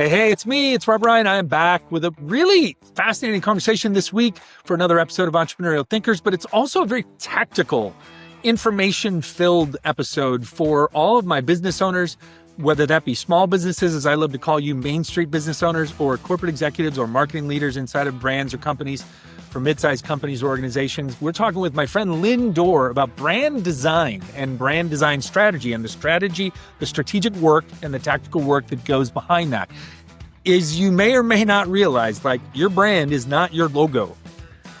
Hey, it's me. It's Rob Ryan. I am back with a really fascinating conversation this week for another episode of Entrepreneurial Thinkers, but it's also a very tactical, information-filled episode for all of my business owners, whether that be small businesses, as I love to call you, Main Street business owners, or corporate executives or marketing leaders inside of brands or companies, for mid-sized companies or organizations. We're talking with my friend Lynne Door about brand design and brand design strategy, and the strategic work and the tactical work that goes behind that. Is you may or may not realize, like, your brand is not your logo.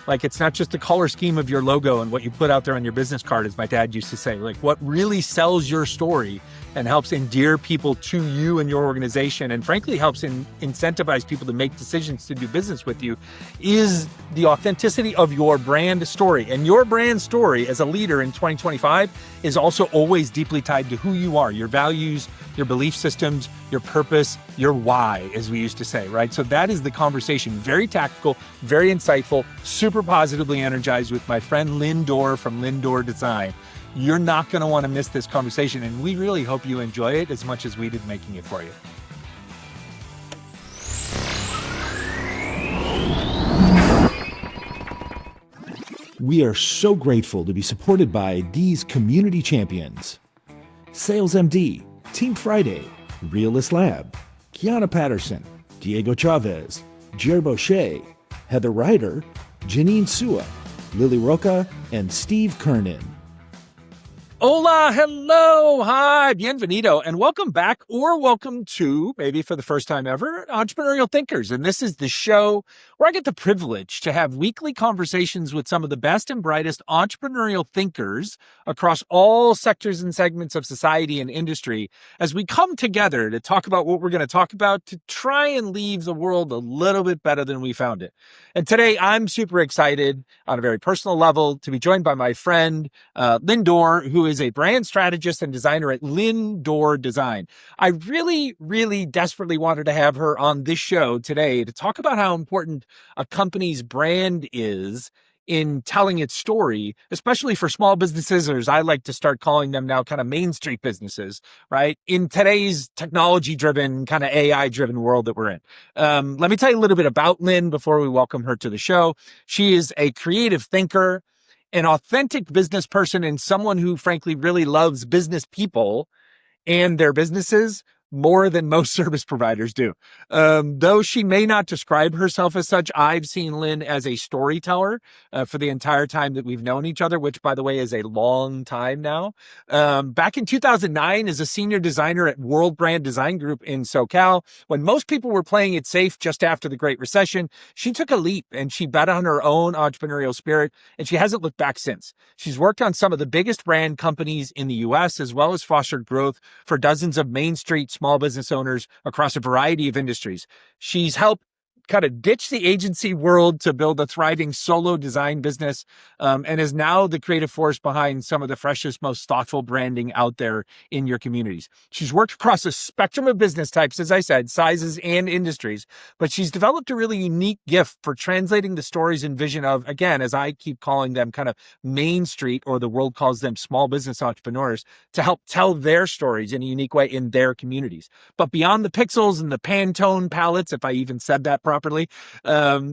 Like, it's not just the color scheme of your logo and what you put out there on your business card, as my dad used to say. Like, what really sells your story and helps endear people to you and your organization, and frankly helps incentivize people to make decisions to do business with you, is the authenticity of your brand story. And your brand story as a leader in 2025 is also always deeply tied to who you are, your values, your belief systems, your purpose, your why, as we used to say, right? So that is the conversation. Very tactical, very insightful, super positively energized with my friend Lynne Door from Lynne Door Design. You're not going to want to miss this conversation, and we really hope you enjoy it as much as we did making it for you. We are so grateful to be supported by these community champions: Sales MD, Team Friday, Realist Lab, Kiana Patterson, Diego Chavez, Jer Boucher, Heather Ryder, Janine Sua, Lily Roca, and Steve Kernan. Hola, hello, hi, bienvenido, and welcome back, or welcome to, maybe for the first time ever, Entrepreneurial Thinkers. And this is the show where I get the privilege to have weekly conversations with some of the best and brightest entrepreneurial thinkers across all sectors and segments of society and industry, as we come together to talk about what we're going to talk about, to try and leave the world a little bit better than we found it. And today I'm super excited on a very personal level to be joined by my friend, Lynne Door, who is a brand strategist and designer at Lynne Door Design. I really, really desperately wanted to have her on this show today to talk about how important a company's brand is in telling its story, especially for small businesses, or as I like to start calling them now, kind of Main Street businesses, right? In today's technology-driven, kind of AI-driven world that we're in. Let me tell you a little bit about Lynne before we welcome her to the show. She is a creative thinker, an authentic business person, and someone who frankly really loves business people and their businesses more than most service providers do. Though she may not describe herself as such, I've seen Lynne as a storyteller for the entire time that we've known each other, which, by the way, is a long time now. Back in 2009, as a senior designer at World Brand Design Group in SoCal, when most people were playing it safe just after the Great Recession, she took a leap and she bet on her own entrepreneurial spirit, and she hasn't looked back since. She's worked on some of the biggest brand companies in the US, as well as fostered growth for dozens of Main Street small business owners across a variety of industries. She's helped kind of ditch the agency world to build a thriving solo design business, and is now the creative force behind some of the freshest, most thoughtful branding out there in your communities. She's worked across a spectrum of business types, as I said, sizes and industries, but she's developed a really unique gift for translating the stories and vision of, again, as I keep calling them, kind of Main Street, or the world calls them small business entrepreneurs, to help tell their stories in a unique way in their communities. But beyond the pixels and the Pantone palettes, if I even said that properly,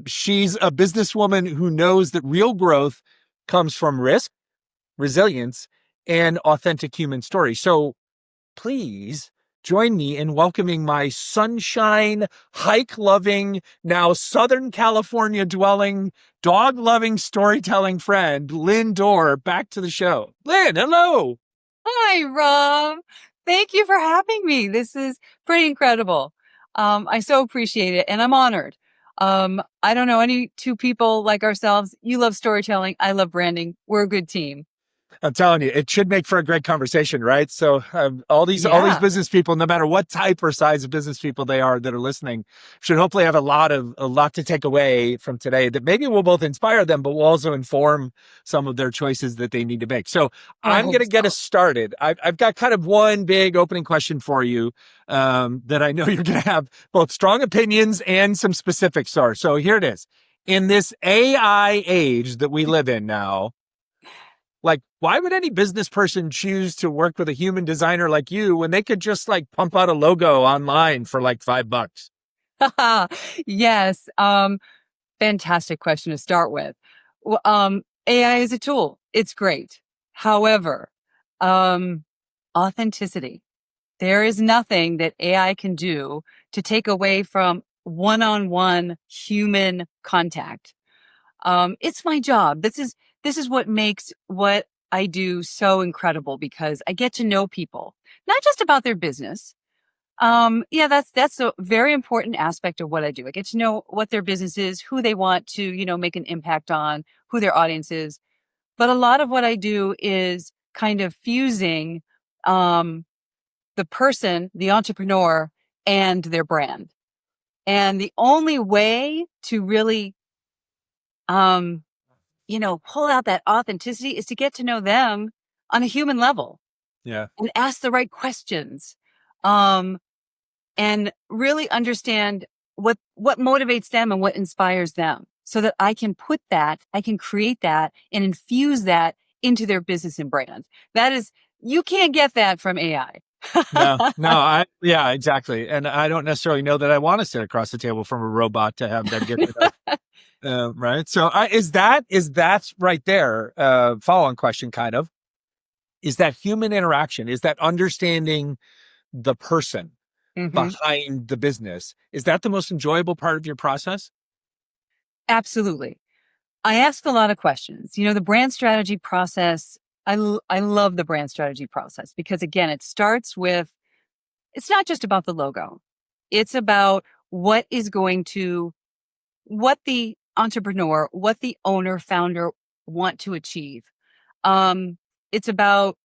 she's a businesswoman who knows that real growth comes from risk, resilience, and authentic human stories. So please join me in welcoming my sunshine, hike-loving, now Southern California dwelling, dog-loving, storytelling friend, Lynne Door, back to the show. Lynne, hello. Hi, Rob. Thank you for having me. This is pretty incredible. I so appreciate it, and I'm honored. I don't know any two people like ourselves. You love storytelling. I love branding. We're a good team. I'm telling you, it should make for a great conversation, right? So all these business people, no matter what type or size of business people they are that are listening, should hopefully have a lot to take away from today that maybe will both inspire them, but will also inform some of their choices that they need to make. So I'm going to get us started. I've got kind of one big opening question for you that I know you're going to have both strong opinions and some specifics for. So here it is. In this AI age that we live in now, like, why would any business person choose to work with a human designer like you when they could just like pump out a logo online for like $5? Yes. Fantastic question to start with. AI is a tool. It's great. However, um, authenticity. There is nothing that AI can do to take away from one-on-one human contact. It's my job. This is what makes what I do so incredible because I get to know people, not just about their business. Yeah, that's a very important aspect of what I do. I get to know what their business is, who they want to, make an impact on, who their audience is. But a lot of what I do is kind of fusing um, the person, the entrepreneur, and their brand. And the only way to really, um, pull out that authenticity is to get to know them on a human level Yeah. and ask the right questions. Um, and really understand what motivates them and what inspires them so that I can create that and infuse that into their business and brand. You can't get that from AI. Yeah, exactly. And I don't necessarily know that I want to sit across the table from a robot to have them get to know. Right. So is that right there, follow on question kind of, is that human interaction, is that understanding the person Mhm. behind the business, is that the most enjoyable part of your process? Absolutely. I ask a lot of questions. The brand strategy process, I love the brand strategy process because again, it's not just about the logo. It's about what the entrepreneur, what the owner, founder want to achieve. It's about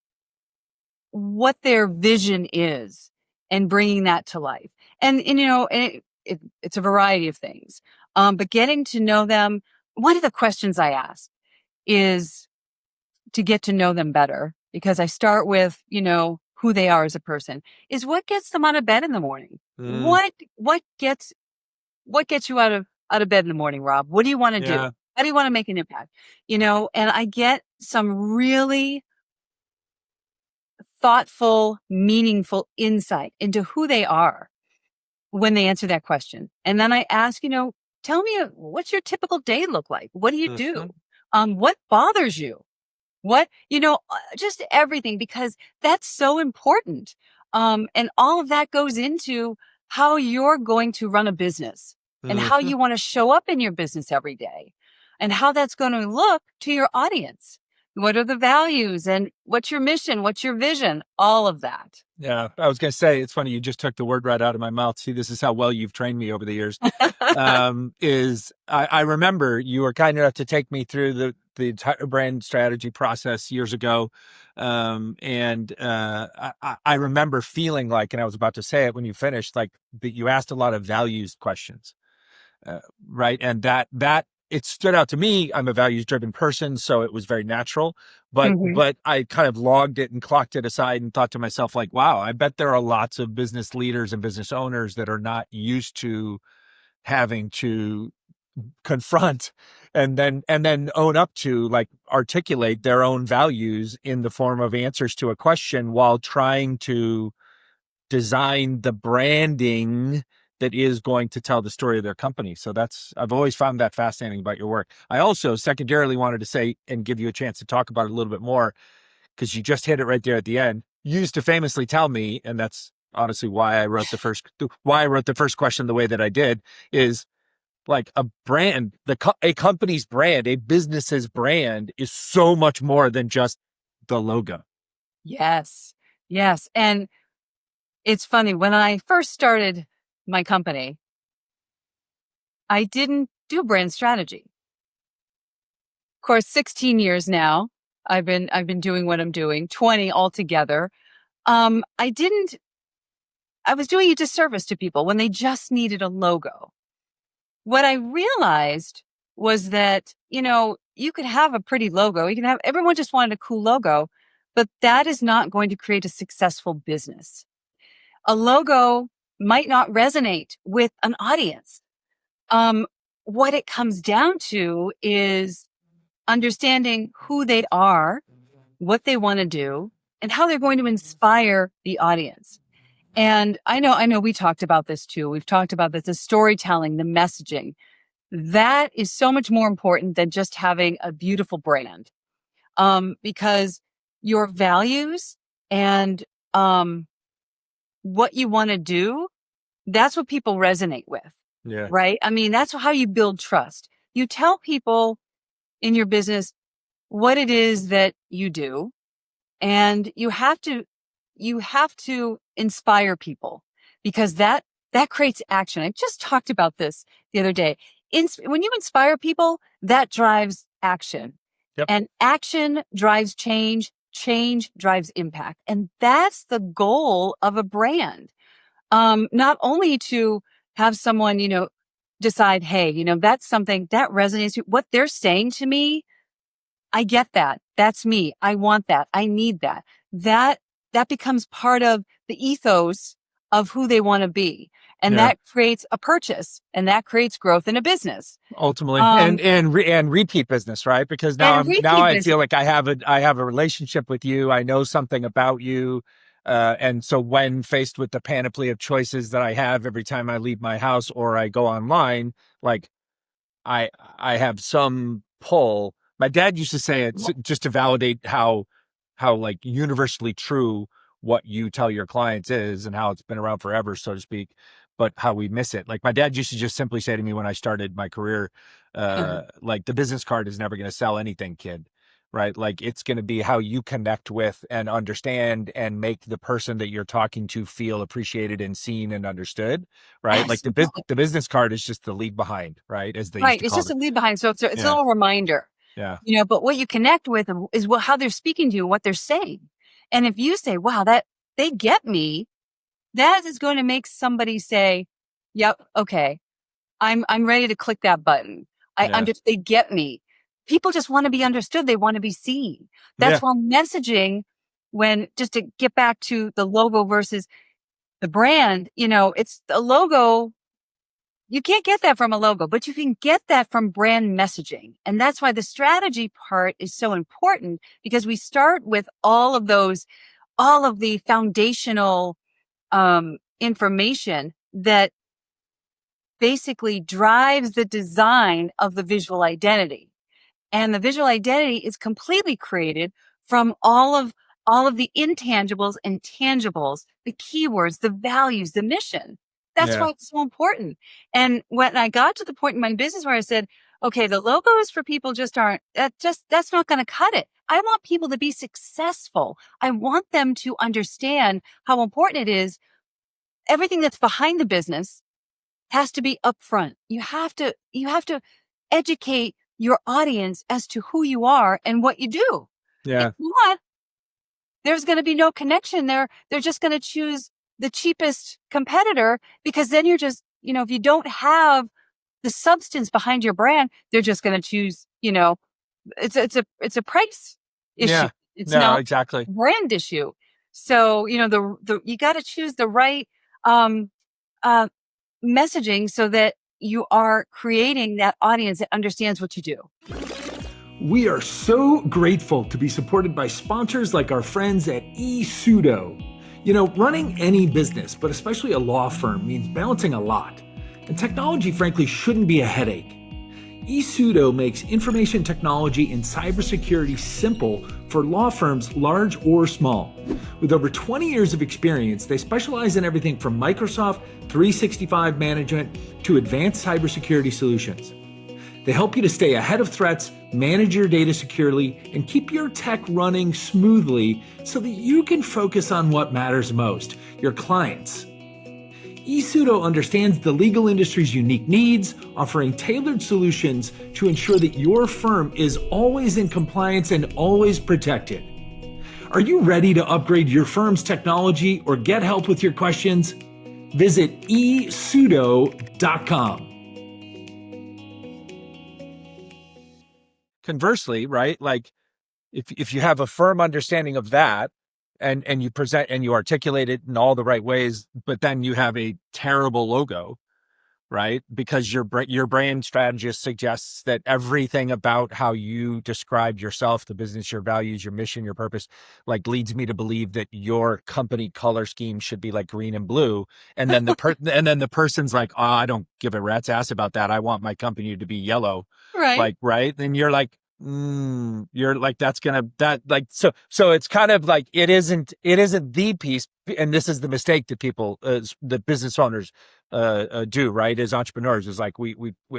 what their vision is and bringing that to life. It's a variety of things. But getting to know them, one of the questions I ask is to get to know them better because I start with, who they are as a person is what gets them out of bed in the morning. Mm, What gets you out of bed in the morning, Rob? What do you want to do? yeah. How do you want to make an impact? And I get some really thoughtful, meaningful insight into who they are when they answer that question. And then I ask, tell me what's your typical day look like? What do you do? Mhm. What bothers you? Just everything, because that's so important. And all of that goes into how you're going to run a business and how Mhm. you want to show up in your business every day and how that's going to look to your audience. What are the values and what's your mission? What's your vision? All of that. Yeah, I was going to say, it's funny, you just took the word right out of my mouth. See, this is how well you've trained me over the years. I remember you were kind enough to take me through the entire brand strategy process years ago. I remember feeling like, and I was about to say it when you finished, like that you asked a lot of values questions, uh, right? And that it stood out to me. I'm a values driven person, so it was very natural. But Mhm. but I kind of logged it and clocked it aside and thought to myself, like, wow, I bet there are lots of business leaders and business owners that are not used to having to confront and then own up to, like, articulate their own values in the form of answers to a question while trying to design the branding that is going to tell the story of their company. So I've always found that fascinating about your work. I also secondarily wanted to say and give you a chance to talk about it a little bit more because you just hit it right there at the end. You used to famously tell me, and that's honestly why I wrote the first question the way that I did, is like a brand, a company's brand, a business's brand is so much more than just the logo. Yes. Yes. And it's funny, when I first started my company, I didn't do brand strategy. Of course, 16 years now, I've been doing what I'm doing, 20 altogether. I didn't, I was doing a disservice to people when they just needed a logo. What I realized was that, you could have a pretty logo. Everyone just wanted a cool logo, but that is not going to create a successful business. A logo might not resonate with an audience. Um, what it comes down to is understanding who they are, what they want to do, and how they're going to inspire the audience. And I know we talked about this too. We've talked about this, the storytelling, the messaging. That is so much more important than just having a beautiful brand. Because your values and what you want to do, that's what people resonate with. Yeah. Right? I mean, that's how you build trust. You tell people in your business what it is that you do, and you have to inspire people, because that creates action. I just talked about this the other day. When you inspire people, that drives action. Yep. And action drives change. Change drives impact. And that's the goal of a brand. Not only to have someone, decide, hey, that's something that resonates with what they're saying to me. I get that. That's me. I want that. I need that. That becomes part of the ethos of who they want to be. And that creates a purchase, and that creates growth in a business. Ultimately, and repeat business, right? Because now I feel like I have a relationship with you. I know something about you. And so when faced with the panoply of choices that I have every time I leave my house or I go online, like I have some pull. My dad used to say it just to validate how like universally true what you tell your clients is, and how it's been around forever, so to speak, but how we miss it. Like my dad used to just simply say to me when I started my career, like the business card is never going to sell anything, kid. Right? Like it's going to be how you connect with and understand and make the person that you're talking to feel appreciated and seen and understood. Right? Absolutely. Like the business card is just the leave behind, right? As they used to It's call just it. a leave behind. So it's a little reminder. Yeah. But what you connect with is how they're speaking to you, what they're saying. And if you say, wow, that they get me, that is going to make somebody say, yep, okay, I'm ready to click that button. They get me. People just want to be understood. They want to be seen. That's why messaging, just to get back to the logo versus the brand, it's the logo. You can't get that from a logo, but you can get that from brand messaging. And that's why the strategy part is so important, because we start with all of the foundational information that basically drives the design of the visual identity. And the visual identity is completely created from all of the intangibles and tangibles, the keywords, the values, the mission. That's why it's so important. And when I got to the point in my business where I said, okay, the logos for people that's not going to cut it. I want people to be successful. I want them to understand how important it is. Everything that's behind the business has to be upfront. You have to educate your audience as to who you are and what you do. Yeah. If not, there's going to be no connection there. They're just going to choose the cheapest competitor, because then you're just, if you don't have the substance behind your brand, they're just going to choose, it's a price issue. Yeah. It's not exactly. a brand issue. So, you got to choose the right, messaging so that you are creating that audience that understands what you do. We are so grateful to be supported by sponsors like our friends at eSudo. Running any business, but especially a law firm, means balancing a lot. And technology, frankly, shouldn't be a headache. eSudo makes information technology and cybersecurity simple for law firms large or small. With over 20 years of experience, they specialize in everything from Microsoft 365 management to advanced cybersecurity solutions. They help you to stay ahead of threats, manage your data securely, and keep your tech running smoothly so that you can focus on what matters most, your clients. eSudo understands the legal industry's unique needs, offering tailored solutions to ensure that your firm is always in compliance and always protected. Are you ready to upgrade your firm's technology or get help with your questions? Visit esudo.com. Conversely, right? Like if you have a firm understanding of that, and you present and you articulate it in all the right ways, but then you have a terrible logo, right? Because your brand strategist suggests that everything about how you describe yourself, the business, your values, your mission, your purpose, like leads me to believe that your company color scheme should be like green and blue. And then the person's like, oh, I don't give a rat's ass about that. I want my company to be yellow. Right. Like, right. And you're like, you're like, so it's kind of like, it isn't the piece. And this is the mistake that people, the business owners, do, right? As entrepreneurs, is like, we,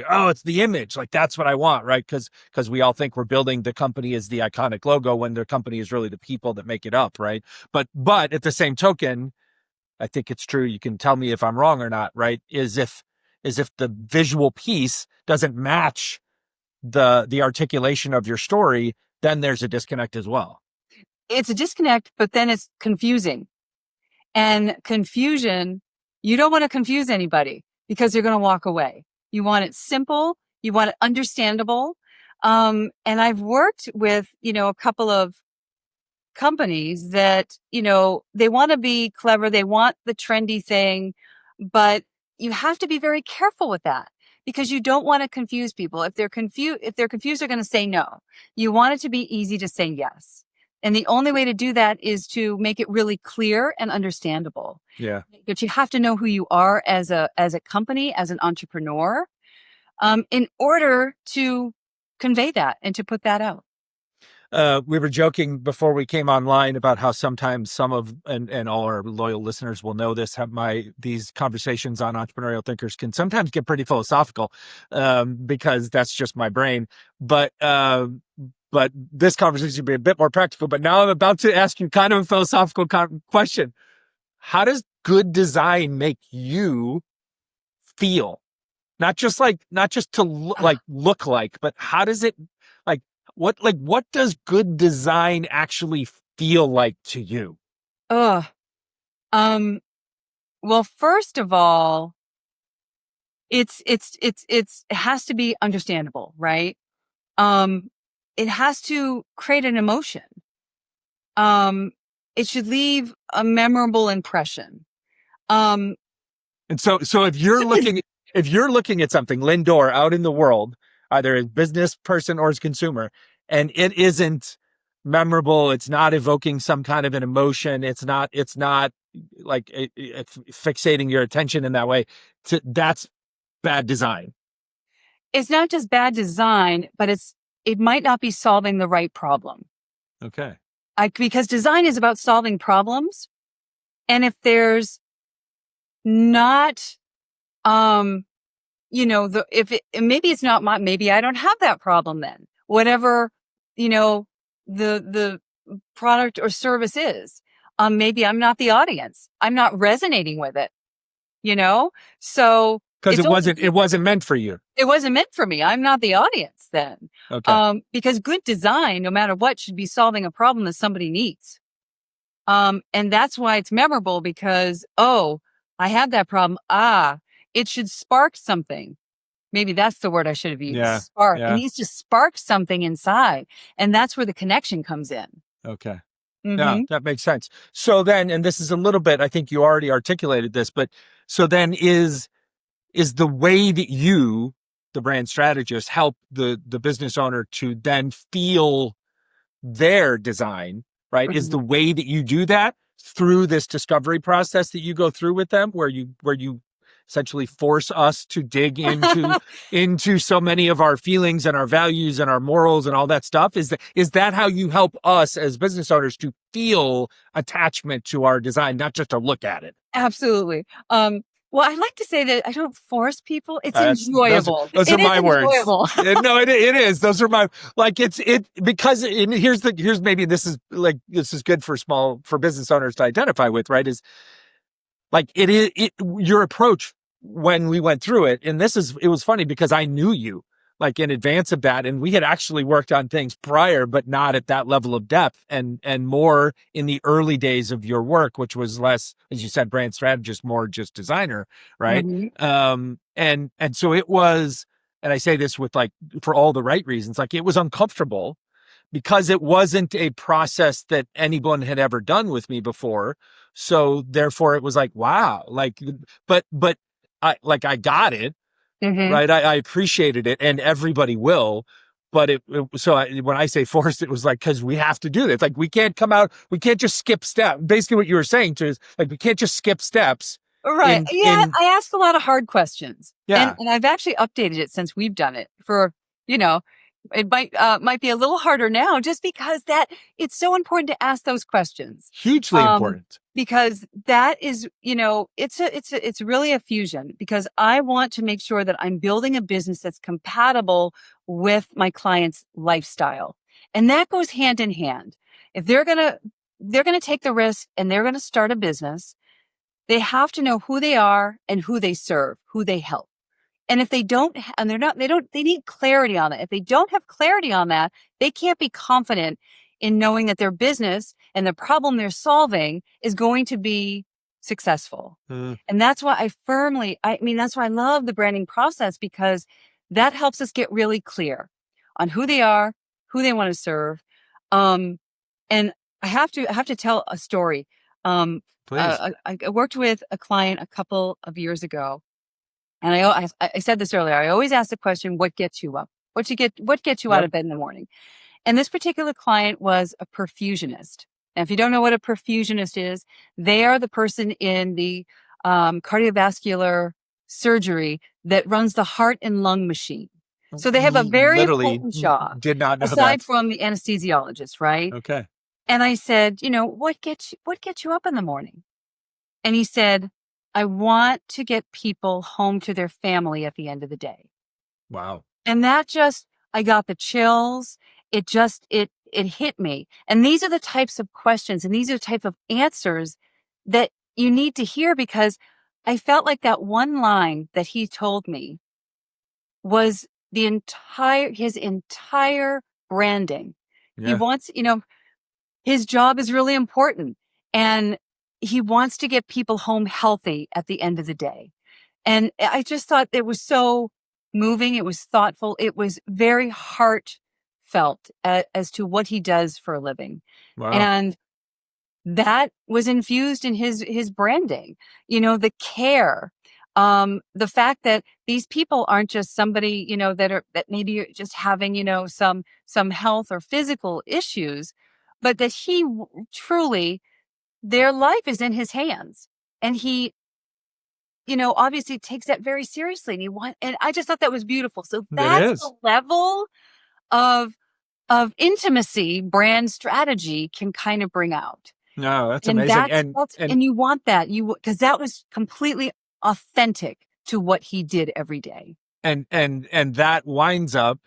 oh, it's the image. Like, that's what I want. Right. Cause we all think we're building the company as the iconic logo when the company is really the people that make it up. Right. But at the same token, I think it's true. You can tell me if I'm wrong or not, right? Is if the visual piece doesn't match the articulation of your story, then there's a disconnect as well. It's a disconnect, but then it's confusing. And confusion, you don't want to confuse anybody because they're going to walk away. You want it simple. You want it understandable. And I've worked with, a couple of companies that, they want to be clever. They want the trendy thing, but you have to be very careful with that because you don't want to confuse people. If they're confused, they're going to say no. You want it to be easy to say yes. And the only way to do that is to make it really clear and understandable. Yeah. But you have to know who you are as a company, as an entrepreneur, in order to convey that and to put that out. We were joking before we came online about how sometimes some of, and all our loyal listeners will know this, these conversations on Entrepreneurial Thinkers can sometimes get pretty philosophical, because that's just my brain. But this conversation will be a bit more practical. But now I'm about to ask you kind of a philosophical question. How does good design make you feel? Not just to look like, but how does it, what does good design actually feel like to you? Well, first of all, it has to be understandable, right? It has to create an emotion. It should leave a memorable impression. And so if you're looking at something, Lynne Door, out in the world, either as business person or as consumer, and it isn't memorable, it's not evoking some kind of an emotion, it's not like fixating your attention in that way, that's bad design. It's not just bad design, but it might not be solving the right problem. Okay. Because design is about solving problems. And if there's not, maybe it's not maybe I don't have that problem then. Whatever, the product or service is, maybe I'm not the audience. I'm not resonating with it, so. Because it wasn't meant for you. It wasn't meant for me. I'm not the audience then. Okay. Because good design, no matter what, should be solving a problem that somebody needs. And that's why it's memorable because, I had that problem. It should spark something. Maybe that's the word I should have used. Yeah. Spark. Yeah. It needs to spark something inside. And that's where the connection comes in. Okay. Mm-hmm. Yeah, that makes sense. So then, and this is a little bit, I think you already articulated this, but so then is the way that you, the brand strategist, help the business owner to then feel their design, right? Mm-hmm. Is the way that you do that through this discovery process that you go through with them, where you essentially force us to dig into so many of our feelings and our values and our morals and all that stuff? Is that how you help us as business owners to feel attachment to our design, not just to look at it? Absolutely. Well, I like to say that I don't force people. It's enjoyable. Those are my words. No, it is. Those are my, because here's maybe this is good for business owners to identify with, right? Is like, your approach when we went through it. And it was funny because I knew you like in advance of that. And we had actually worked on things prior, but not at that level of depth and more in the early days of your work, which was less, as you said, brand strategist, more just designer. Right. Mm-hmm. And so it was, and I say this with for all the right reasons, it was uncomfortable because it wasn't a process that anyone had ever done with me before. So therefore it was wow, but I got it. right? I appreciated it, and everybody will. But when I say forced, it was like, because we have to do this. Like, we can't just skip steps. Basically what you were saying to is like, we can't just skip steps. Right. Yeah. I ask a lot of hard questions. Yeah. And I've actually updated it since we've done it it might be a little harder now just because it's so important to ask those questions. Hugely important. Because that is, it's really a fusion, because I want to make sure that I'm building a business that's compatible with my client's lifestyle. And that goes hand in hand. If they're going to take the risk and they're going to start a business, they have to know who they are and who they serve, who they help. And if they don't, they need clarity on it. If they don't have clarity on that, they can't be confident in knowing that their business and the problem they're solving is going to be successful. And that's why that's why I love the branding process, because that helps us get really clear on who they are, who they want to serve. And I have to tell a story. Please. I worked with a client a couple of years ago, and I said this earlier. I always ask the question, what gets you up? What gets you out of bed in the morning? And this particular client was a perfusionist. Now, if you don't know what a perfusionist is, they are the person in the cardiovascular surgery that runs the heart and lung machine. So they have a very important job. Did not know aside that. from the anesthesiologist, right? Okay. And I said, what gets you up in the morning? And he said, I want to get people home to their family at the end of the day. Wow. And that I got the chills. It hit me. And these are the types of questions and these are the type of answers that you need to hear, because I felt like that one line that he told me was his entire branding. Yeah. He wants, his job is really important, and he wants to get people home healthy at the end of the day. And I just thought it was so moving. It was thoughtful. It was very heartfelt as to what he does for a living. Wow. And that was infused in his branding, the care, the fact that these people aren't just somebody, that maybe are just having, some health or physical issues, but that he truly, their life is in his hands. And he, obviously takes that very seriously. And I just thought that was beautiful. So that's the level of intimacy brand strategy can kind of bring out. No, that's amazing. And you want that, because that was completely authentic to what he did every day. And that winds up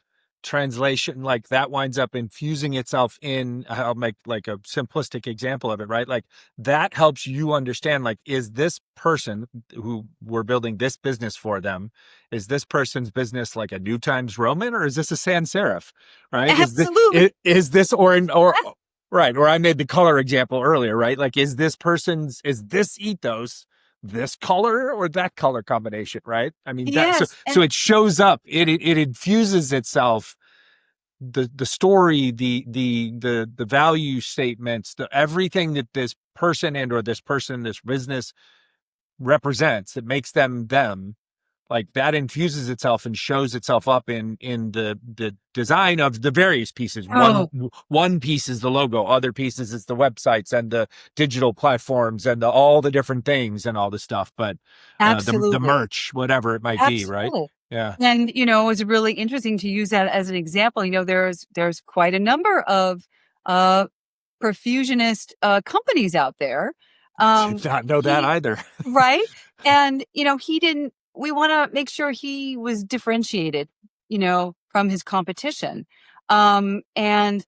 infusing itself in, I'll make like a simplistic example of it, right? Like, that helps you understand, like, is this person who we're building this business for them, is this person's business like a New Times Roman, or is this a sans serif, right? Absolutely. Is this right? Or I made the color example earlier, right? Like, is this ethos this color or that color combination, right? I mean, so it shows up, it infuses itself, the story, the value statements, everything that this person this business represents, that makes them, like, that infuses itself and shows itself up in the design of the various pieces. One piece is the logo, other pieces is the websites and the digital platforms and all the different things and all the stuff. But the merch, whatever it might be, right? Yeah. And it was really interesting to use that as an example. There's quite a number of perfusionist companies out there. Did not know that either. Right. And we want to make sure he was differentiated, from his competition. And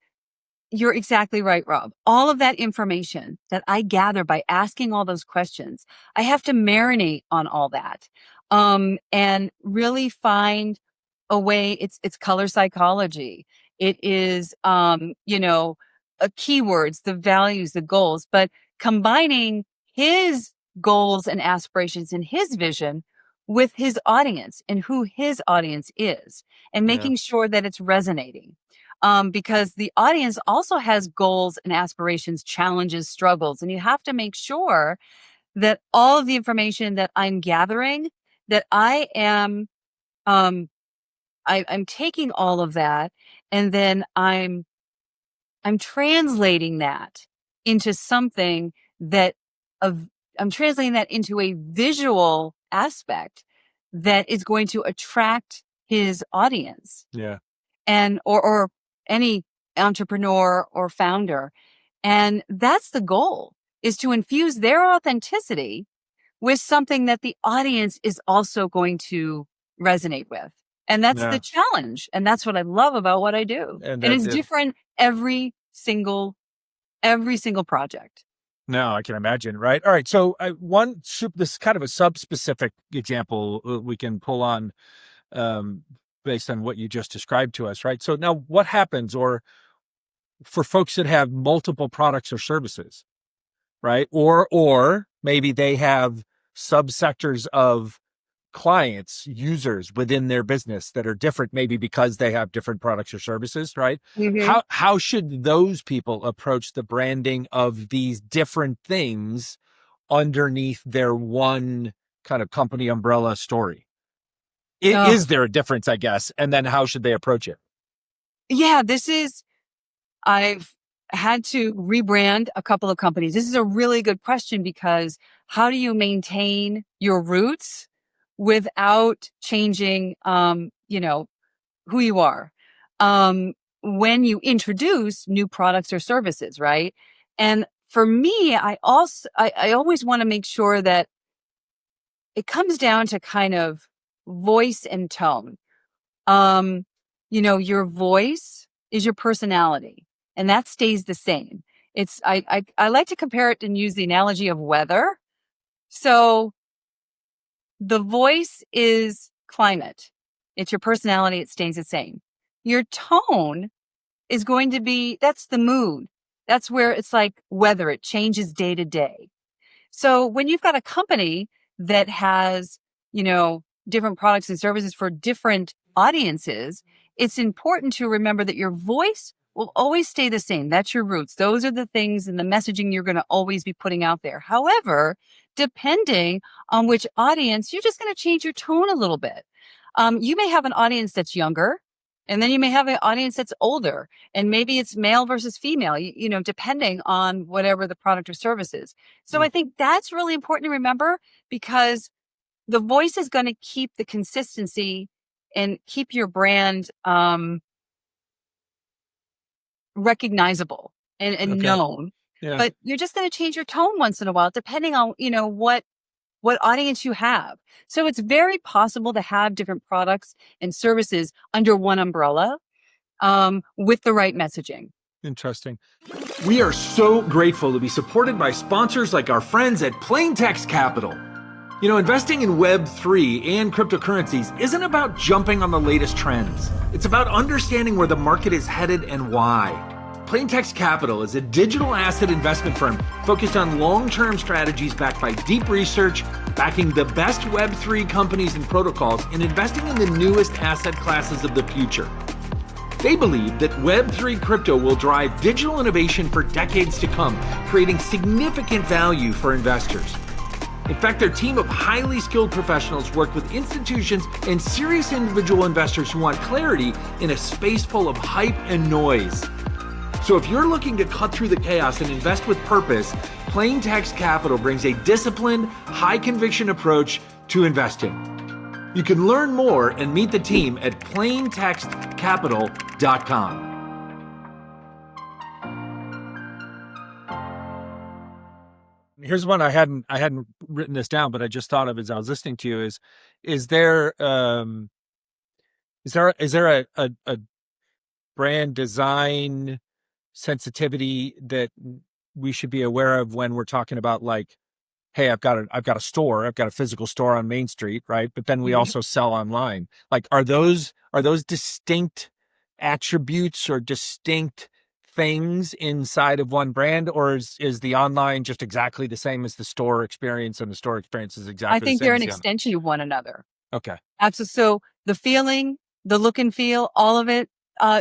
you're exactly right, Rob. All of that information that I gather by asking all those questions, I have to marinate on all that, and really find a way. It's color psychology. It is, keywords, the values, the goals, but combining his goals and aspirations and his vision with his audience and who his audience is, and making sure that it's resonating. Because the audience also has goals and aspirations, challenges, struggles, and you have to make sure that all of the information that I'm gathering, that I am I'm taking all of that, and then I'm translating that into something that I'm translating that into a visual aspect that is going to attract his audience. Yeah. And or any entrepreneur or founder. And that's the goal, is to infuse their authenticity with something that the audience is also going to resonate with. And that's the challenge. And that's what I love about what I do. And it's different every single project. No, I can imagine. Right. All right. So this is kind of a sub-specific example we can pull on based on what you just described to us. Right. So now what happens for folks that have multiple products or services, right? Or maybe they have subsectors of clients, users within their business that are different, maybe because they have different products or services, right? Mm-hmm. How should those people approach the branding of these different things underneath their one kind of company umbrella story? Is there a difference, I guess? And then how should they approach it? Yeah, I've had to rebrand a couple of companies. This is a really good question, because how do you maintain your roots without changing, who you are, when you introduce new products or services, right? And for me, I always want to make sure that it comes down to kind of voice and tone. Your voice is your personality, and that stays the same. I like to compare it and use the analogy of weather. So the voice is climate. It's your personality. It stays the same. Your tone is going to be, that's the mood. That's where it's like weather. It changes day to day. So when you've got a company that has, different products and services for different audiences, it's important to remember that your voice will always stay the same. That's your roots. Those are the things and the messaging you're going to always be putting out there. However, depending on which audience, you're just going to change your tone a little bit. You may have an audience that's younger, and then you may have an audience that's older, and maybe it's male versus female, depending on whatever the product or service is. So I think that's really important to remember, because the voice is going to keep the consistency and keep your brand recognizable and known. Yeah. But you're just going to change your tone once in a while, depending on, what audience you have. So it's very possible to have different products and services under one umbrella with the right messaging. Interesting. We are so grateful to be supported by sponsors like our friends at Plain Text Capital. Investing in Web3 and cryptocurrencies isn't about jumping on the latest trends. It's about understanding where the market is headed and why. Plain Text Capital is a digital asset investment firm focused on long-term strategies backed by deep research, backing the best Web3 companies and protocols, and investing in the newest asset classes of the future. They believe that Web3 crypto will drive digital innovation for decades to come, creating significant value for investors. In fact, their team of highly skilled professionals work with institutions and serious individual investors who want clarity in a space full of hype and noise. So if you're looking to cut through the chaos and invest with purpose, Plain Text Capital brings a disciplined, high-conviction approach to investing. You can learn more and meet the team at plaintextcapital.com. Here's one I hadn't written this down, but I just thought of as I was listening to you. Is there a brand design sensitivity that we should be aware of when we're talking about, like, hey, I've got a store, I've got a physical store on Main Street, right? But then we also sell online. Like, are those distinct attributes or distinct things inside of one brand, or is the online just exactly the same as the store experience, and the store experience is exactly the same? I think they're an extension of one another. Okay. Absolutely. So the feeling, the look and feel, all of it,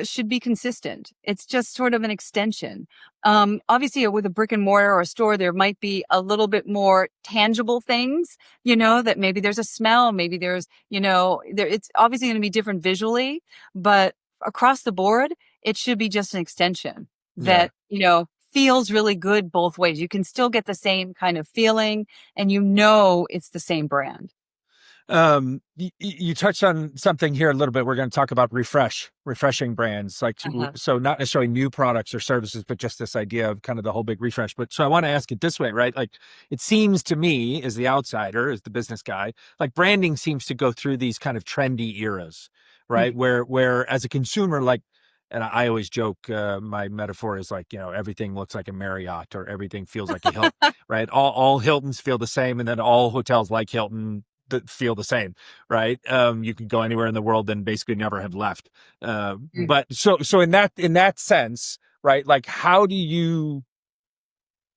should be consistent. It's just sort of an extension. Obviously, with a brick and mortar or a store, there might be a little bit more tangible things, that maybe there's a smell, maybe there's, it's obviously going to be different visually, but across the board, it should be just an extension that, feels really good both ways. You can still get the same kind of feeling and it's the same brand. You touched on something here a little bit. We're going to talk about refreshing brands, like, so not necessarily new products or services, but just this idea of kind of the whole big refresh. But so I want to ask it this way, right? Like, it seems to me as the outsider, as the business guy, like branding seems to go through these kind of trendy eras, right? Where as a consumer, like, and I always joke, my metaphor is like, everything looks like a Marriott or everything feels like a Hilton, right? All Hiltons feel the same. And then all hotels like Hilton that feel the same, right? You can go anywhere in the world and basically never have left. But so in that sense, right? Like, how do you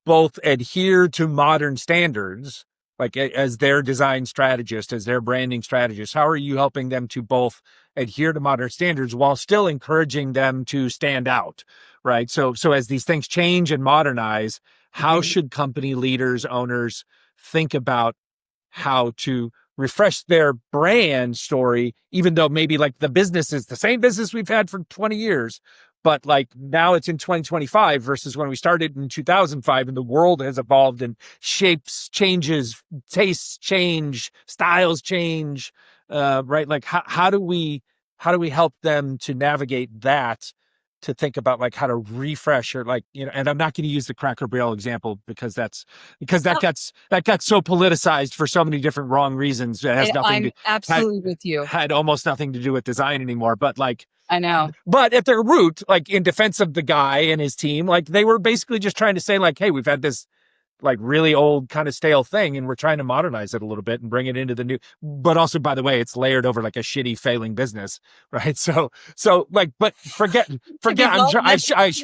both adhere to modern standards, like as their design strategist, as their branding strategist? How are you helping them to both adhere to modern standards while still encouraging them to stand out, right? So as these things change and modernize, how should company leaders, owners think about how to refresh their brand story, even though maybe like the business is the same business we've had for 20 years, but like now it's in 2025 versus when we started in 2005, and the world has evolved and shapes changes, tastes change, styles change, right? Like how do we help them to navigate that, to think about like how to refresh, or like, and I'm not going to use the Cracker Barrel example because that got so politicized for so many different wrong reasons. It has I'm absolutely with you. Had almost nothing to do with design anymore. But like, I know. But at their root, like in defense of the guy and his team, like they were basically just trying to say like, hey, we've had this like really old kind of stale thing, and we're trying to modernize it a little bit and bring it into the new, but also, by the way, it's layered over like a shitty failing business, right? So like, but forget You're absolutely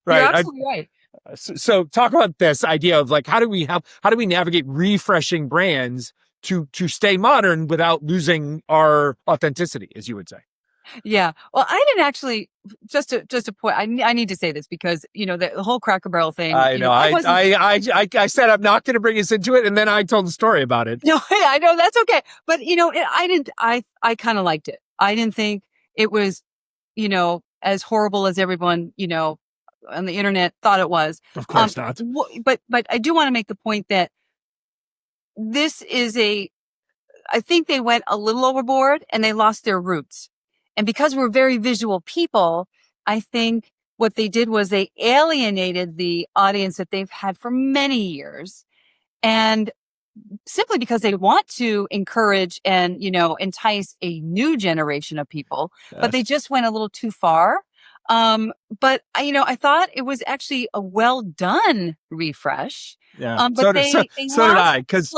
right. So talk about this idea of like, how do we navigate refreshing brands to stay modern without losing our authenticity, as you would say? Yeah. Well, I didn't actually, just a point. I need to say this because, the whole Cracker Barrel thing. I know. I said I'm not going to bring us into it, and then I told the story about it. No, I know that's okay. But, I kind of liked it. I didn't think it was, as horrible as everyone, on the internet thought it was. Of course not. But I do want to make the point that this is I think they went a little overboard and they lost their roots. And because we're very visual people, I think what they did was they alienated the audience that they've had for many years. And simply because they want to encourage and, entice a new generation of people, but they just went a little too far. But I thought it was actually a well done refresh. Yeah. But so did I, because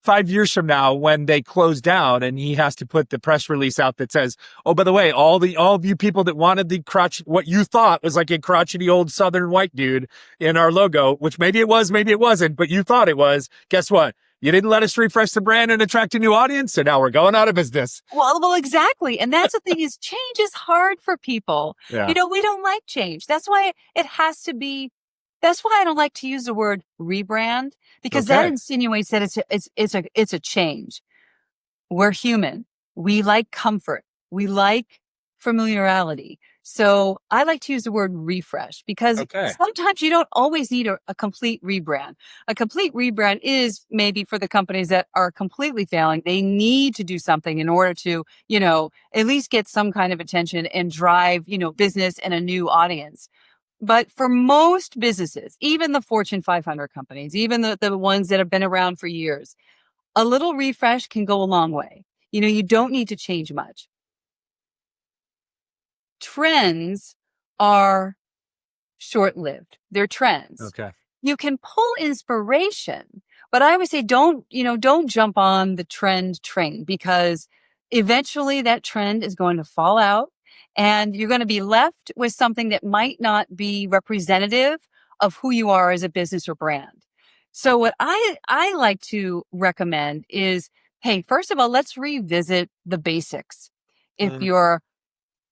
5 years from now, when they close down and he has to put the press release out that says, oh, by the way, all of you people that wanted the what you thought was like a crotchety old Southern white dude in our logo, which maybe it was, maybe it wasn't, but you thought it was. Guess what? You didn't let us refresh the brand and attract a new audience. So now we're going out of business. Well, exactly. And that's the thing is change is hard for people. Yeah. We don't like change. That's why it has to be. That's why I don't like to use the word rebrand, because that insinuates that it's a change. We're human. We like comfort. We like familiarity. So I like to use the word refresh because sometimes you don't always need a complete rebrand. A complete rebrand is maybe for the companies that are completely failing. They need to do something in order to, at least get some kind of attention and drive, business and a new audience. But for most businesses, even the Fortune 500 companies, even the ones that have been around for years, a little refresh can go a long way. You don't need to change much. Trends are short-lived. They're trends. Okay. You can pull inspiration, but I would say don't jump on the trend train, because eventually that trend is going to fall out. And you're going to be left with something that might not be representative of who you are as a business or brand. So what I like to recommend is, hey, first of all, let's revisit the basics. If you're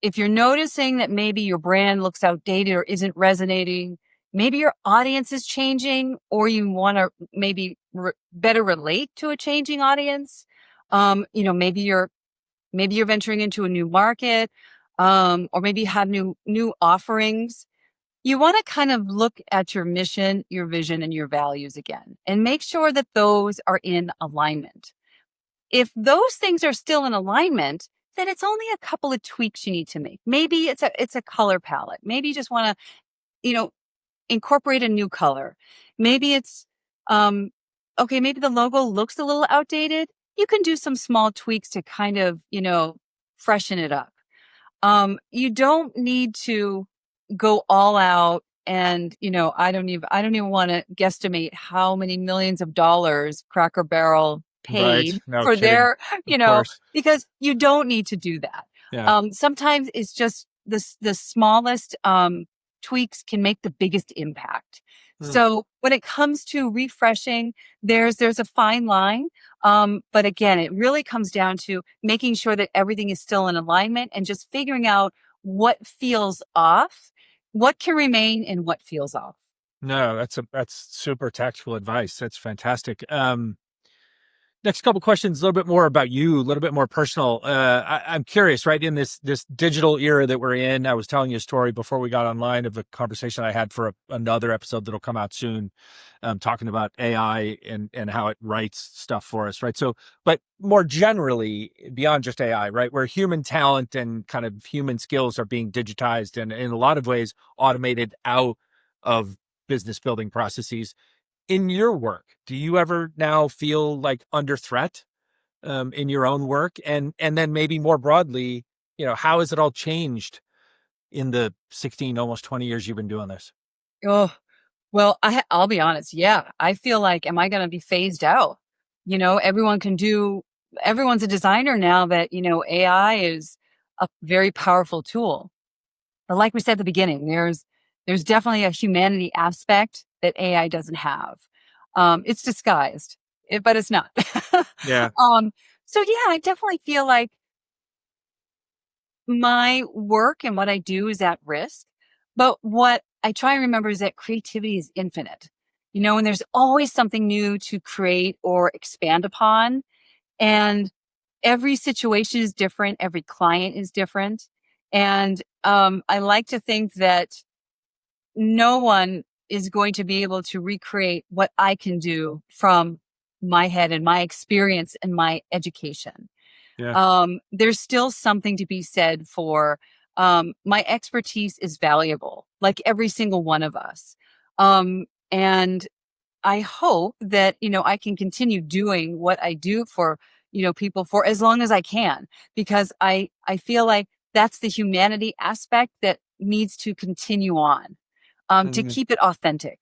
if you're noticing that maybe your brand looks outdated or isn't resonating, maybe your audience is changing, or you want to maybe better relate to a changing audience. Maybe you're venturing into a new market, or maybe you have new offerings. You want to kind of look at your mission, your vision, and your values again, and make sure that those are in alignment. If those things are still in alignment, then it's only a couple of tweaks you need to make. Maybe it's a color palette. Maybe you just want to, incorporate a new color. Maybe it's, okay, maybe the logo looks a little outdated. You can do some small tweaks to kind of, freshen it up. You don't need to go all out, and I don't even want to guesstimate how many millions of dollars Cracker Barrel Right. paid No for kidding. their, Of course. because you don't need to do that. Yeah. Sometimes it's just the smallest tweaks can make the biggest impact. So when it comes to refreshing, there's a fine line. But again, it really comes down to making sure that everything is still in alignment and just figuring out what feels off, what can remain, and what feels off. No, that's super tactful advice. That's fantastic. Next couple questions, a little bit more about you, a little bit more personal. I'm curious, right? In this digital era that we're in, I was telling you a story before we got online of a conversation I had for another episode that'll come out soon, talking about AI and how it writes stuff for us, right? So, but more generally, beyond just AI, right? Where human talent and kind of human skills are being digitized and in a lot of ways automated out of business building processes. In your work, do you ever now feel like under threat in your own work? And then maybe more broadly, how has it all changed in the 16, almost 20 years you've been doing this? Oh, well, I'll be honest. Yeah, I feel like, am I going to be phased out? Everyone's a designer now that, AI is a very powerful tool. But like we said at the beginning, there's definitely a humanity aspect that AI doesn't have. It's disguised, but it's not. Yeah. So yeah, I definitely feel like my work and what I do is at risk. But what I try and remember is that creativity is infinite, and there's always something new to create or expand upon. And every situation is different. Every client is different. And I like to think that no one is going to be able to recreate what I can do from my head and my experience and my education. Yeah. There's still something to be said for my expertise is valuable, like every single one of us. And I hope that, I can continue doing what I do for, people for as long as I can, because I feel like that's the humanity aspect that needs to continue on, to keep it authentic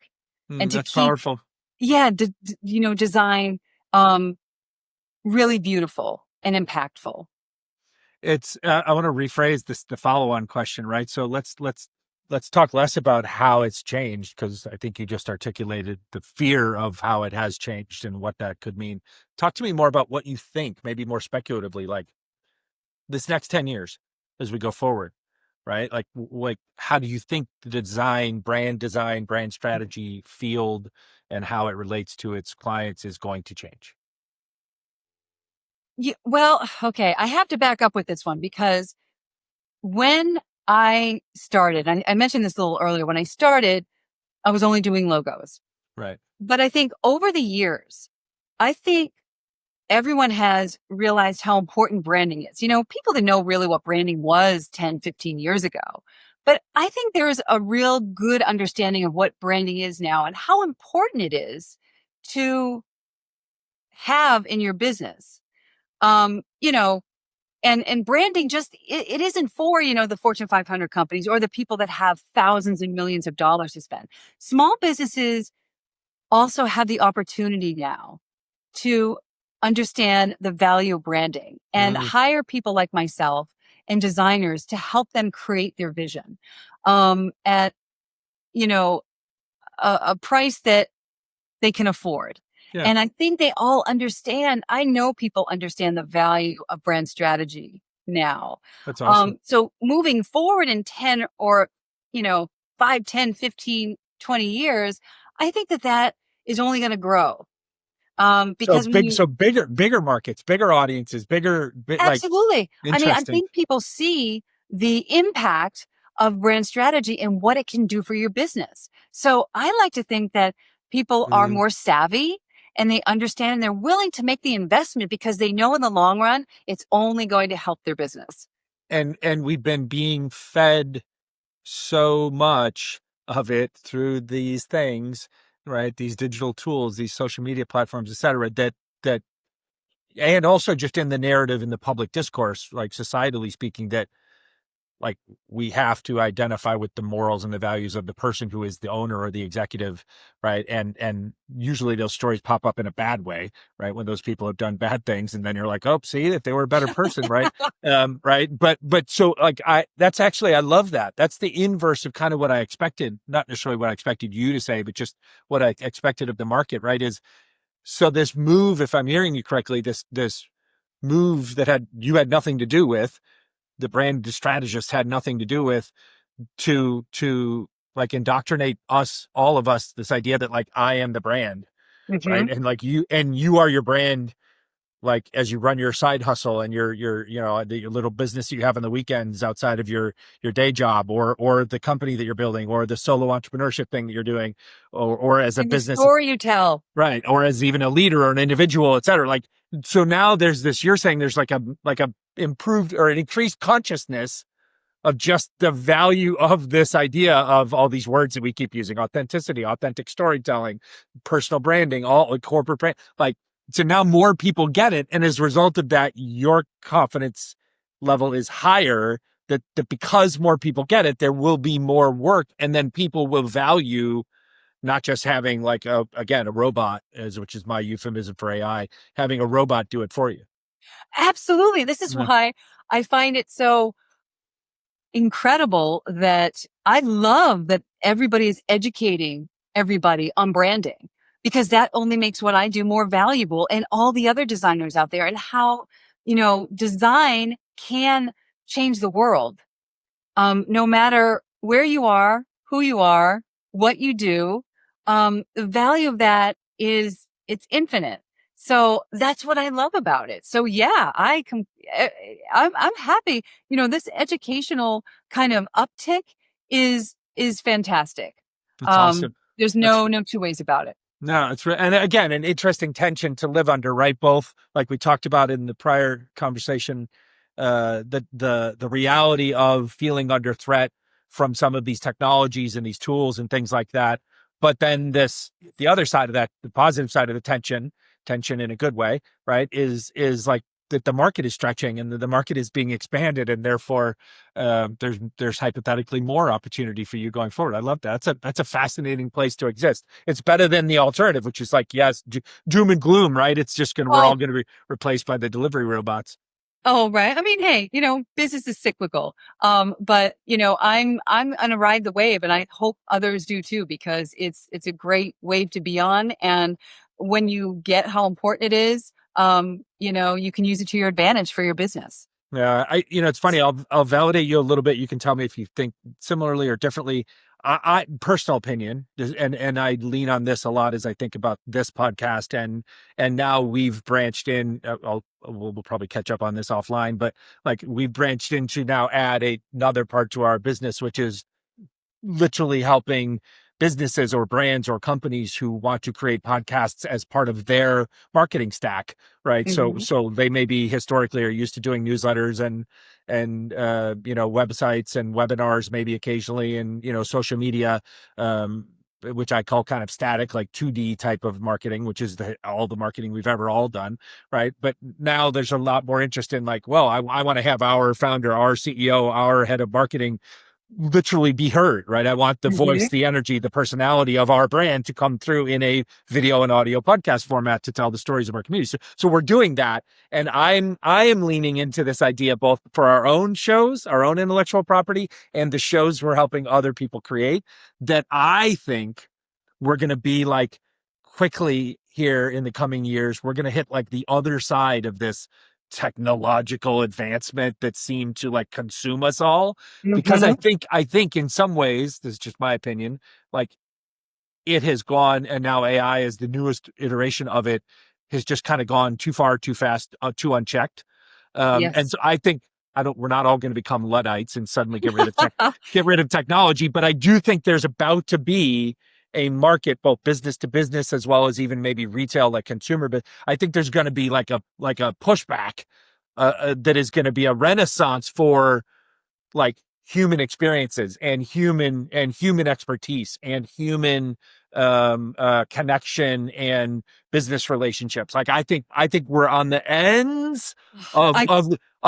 and to That's keep, powerful. design, really beautiful and impactful. It's I want to rephrase the follow-on question, right? So let's talk less about how it's changed, because I think you just articulated the fear of how it has changed and what that could mean. Talk to me more about what you think, maybe more speculatively, like this next 10 years as we go forward, right? Like how do you think the design, brand strategy field and how it relates to its clients is going to change? Yeah, well, okay, I have to back up with this one because when I started, I mentioned this a little earlier, when I started, I was only doing logos. Right. But I think over the years, I think everyone has realized how important branding is. People didn't know really what branding was 10, 15 years ago. But I think there's a real good understanding of what branding is now and how important it is to have in your business. You know, and branding just, it isn't for, the Fortune 500 companies or the people that have thousands and millions of dollars to spend. Small businesses also have the opportunity now to understand the value of branding and hire people like myself and designers to help them create their vision, at, you know, a price that they can afford. Yeah. And I think they all understand. I know people understand the value of brand strategy now. That's awesome. So moving forward in 10 or, 5, 10, 15, 20 years, I think that is only going to grow. So Because when big, you so bigger markets, bigger audiences, like Absolutely. I mean, I interesting. think people see the impact of brand strategy and what it can do for your business. So I like to think that people are Mhm. more savvy and they understand and they're willing to make the investment because they know in the long run, it's only going to help their business. And we've been being fed so much of it through these things, right? These digital tools, these social media platforms, et cetera, that and also just in the narrative in the public discourse, like societally speaking, that like we have to identify with the morals and the values of the person who is the owner or the executive, right? And usually those stories pop up in a bad way, right? When those people have done bad things, and then you're like, oh, see, if they were a better person, right? Right. But so like that's actually, I love that. That's the inverse of kind of what I expected, not necessarily what I expected you to say, but just what I expected of the market, right? Is so this move, if I'm hearing you correctly, this move that you had nothing to do with, the brand strategist had nothing to do with, to like indoctrinate us, all of us, this idea that like I am the brand, right? Mhm. And like you are your brand, like as you run your side hustle and your little business you have on the weekends outside of your day job, or the company that you're building, or the solo entrepreneurship thing that you're doing, or as a And the business, story you tell. right? Or as even a leader or an individual, et cetera. Like, so now there's this, you're saying there's like a improved or an increased consciousness of just the value of this idea of all these words that we keep using: authenticity, authentic storytelling, personal branding, all like corporate brand. Like, so now more people get it. And as a result of that, your confidence level is higher, that because more people get it, there will be more work. And then people will value not just having like again, a robot, which is my euphemism for AI, having a robot do it for you. Absolutely. This is Yeah. why I find it so incredible that I love that everybody is educating everybody on branding, because that only makes what I do more valuable, and all the other designers out there, and how, design can change the world. No matter where you are, who you are, what you do, the value of that it's infinite. So that's what I love about it. So yeah, I'm happy. This educational kind of uptick is fantastic. It's awesome. There's That's no two ways about it. No, and again, an interesting tension to live under, right? Both, like we talked about in the prior conversation, the reality of feeling under threat from some of these technologies and these tools and things like that. But then the other side of that, the positive side of the tension in a good way, right? Is like that the market is stretching and the market is being expanded, and therefore there's hypothetically more opportunity for you going forward. I love that. That's a fascinating place to exist. It's better than the alternative, which is like, yes, doom and gloom, right? It's just we're all Oh, going to be replaced by the delivery robots. Oh, right. I mean, hey, business is cyclical. But I'm gonna ride the wave, and I hope others do too, because it's a great wave to be on. And when you get how important it is, you can use it to your advantage for your business. Yeah, it's funny. I'll validate you a little bit. You can tell me if you think similarly or differently. I personal opinion, and I lean on this a lot as I think about this podcast, and now we've branched in. We'll probably catch up on this offline, but like we've branched into now add another part to our business, which is literally helping businesses or brands or companies who want to create podcasts as part of their marketing stack, right? So Mhm. so they maybe historically are used to doing newsletters and websites and webinars maybe occasionally, and social media, which I call kind of static, like 2D type of marketing, which is all the marketing we've ever all done, right? But now there's a lot more interest in like, well, I want to have our founder, our CEO, our head of marketing literally be heard, right? I want the voice, Mhm. the energy, the personality of our brand to come through in a video and audio podcast format to tell the stories of our community. So we're doing that. And I am leaning into this idea both for our own shows, our own intellectual property, and the shows we're helping other people create, that I think we're going to be like quickly here in the coming years, we're going to hit like the other side of this technological advancement that seem to like consume us all. Because Mhm. I think in some ways, this is just my opinion, like it has gone, and now AI is the newest iteration of it, has just kind of gone too far, too fast, too unchecked. And Yes. so I think we're not all going to become Luddites and suddenly get rid of technology, but I do think there's about to be a market, both business to business as well as even maybe retail, like consumer. But I think there's going to be like a pushback that is going to be a renaissance for like human experiences and human expertise and human connection and business relationships. Like I think we're on the ends of I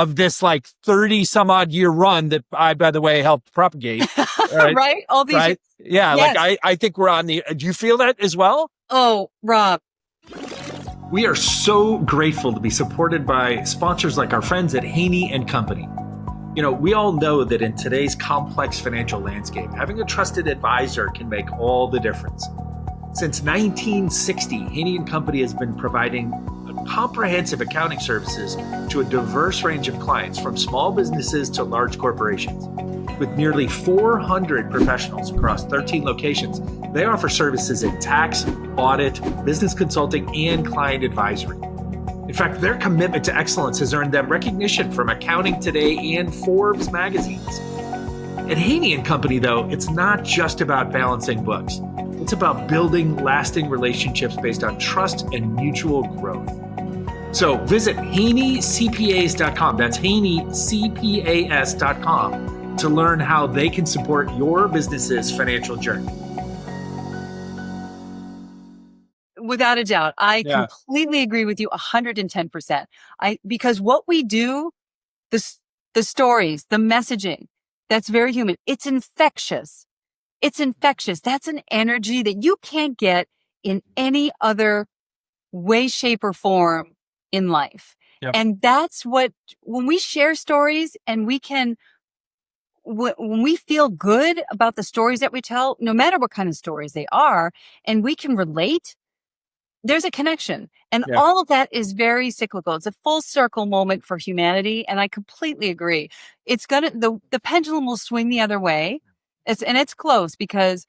this like 30 some odd year run that I, by the way, helped propagate. Right. right? All these years. Right. Yeah. Like Yes. I think we're on the, do you feel that as well? Oh, Rob. We are so grateful to be supported by sponsors like our friends at Haney and Company. You know, we all know that in today's complex financial landscape, having a trusted advisor can make all the difference. Since 1960, Haney and Company has been providing comprehensive accounting services to a diverse range of clients, from small businesses to large corporations. With nearly 400 professionals across 13 locations, they offer services in tax, audit, business consulting, and client advisory. In fact, their commitment to excellence has earned them recognition from Accounting Today and Forbes magazines. At Haney and Company, though, it's not just about balancing books. It's about building lasting relationships based on trust and mutual growth. So visit HaneyCPAs.com. That's HaneyCPAs.com to learn how they can support your business's financial journey. Without a doubt. I Yeah. completely agree with you 110%. Because what we do, the stories, the messaging, that's very human. It's infectious. It's infectious. That's an energy that you can't get in any other way, shape, or form in life. Yep. And that's what, when we share stories and when we feel good about the stories that we tell, no matter what kind of stories they are, and we can relate, there's a connection. And Yeah. all of that is very cyclical. It's a full circle moment for humanity. And I completely agree. It's the pendulum will swing the other way. It's close because,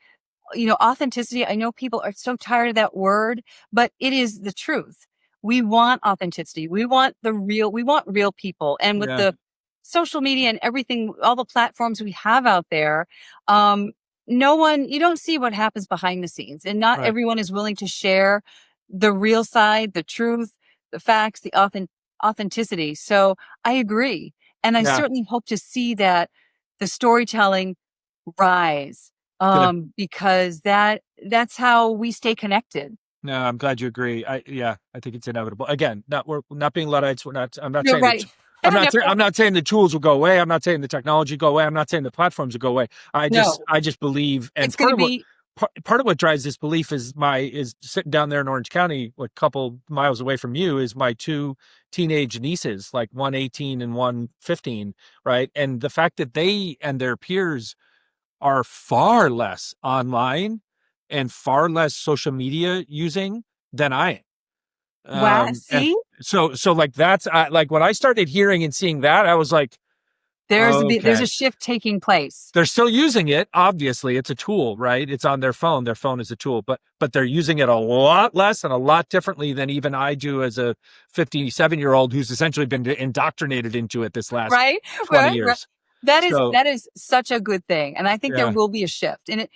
authenticity, I know people are so tired of that word, but it is the truth. We want authenticity. We want real people. And with Yeah. the social media and everything, all the platforms we have out there, you don't see what happens behind the scenes, and not Right. everyone is willing to share the real side, the truth, the facts, the authenticity. So I agree. And I Yeah. certainly hope to see that the storytelling rise, Good. because that's how we stay connected. No, I'm glad you agree. I think it's inevitable. Again, we're not being Luddites. I'm not You're saying right. I'm No, not saying the tools will go away. I'm not saying the technology go away. I'm not saying the platforms will go away. I no, just believe, and it's going to be part of what drives this belief is sitting down there in Orange County, a couple miles away from you, is my two teenage nieces, like one 18 and one 15, right? And the fact that they and their peers are far less online and far less social media using than I am. wow. And See, so like that's like when I started hearing and seeing that, I was like, there's okay. a shift taking place. They're still using it. Obviously, it's a tool, right? It's on their phone. Their phone is a tool, but they're using it a lot less and a lot differently than even I do as a 57-year-old who's essentially been indoctrinated into it this last Right? 20 Right. years. So That is such a good thing. And I think there yeah, will be a shift. And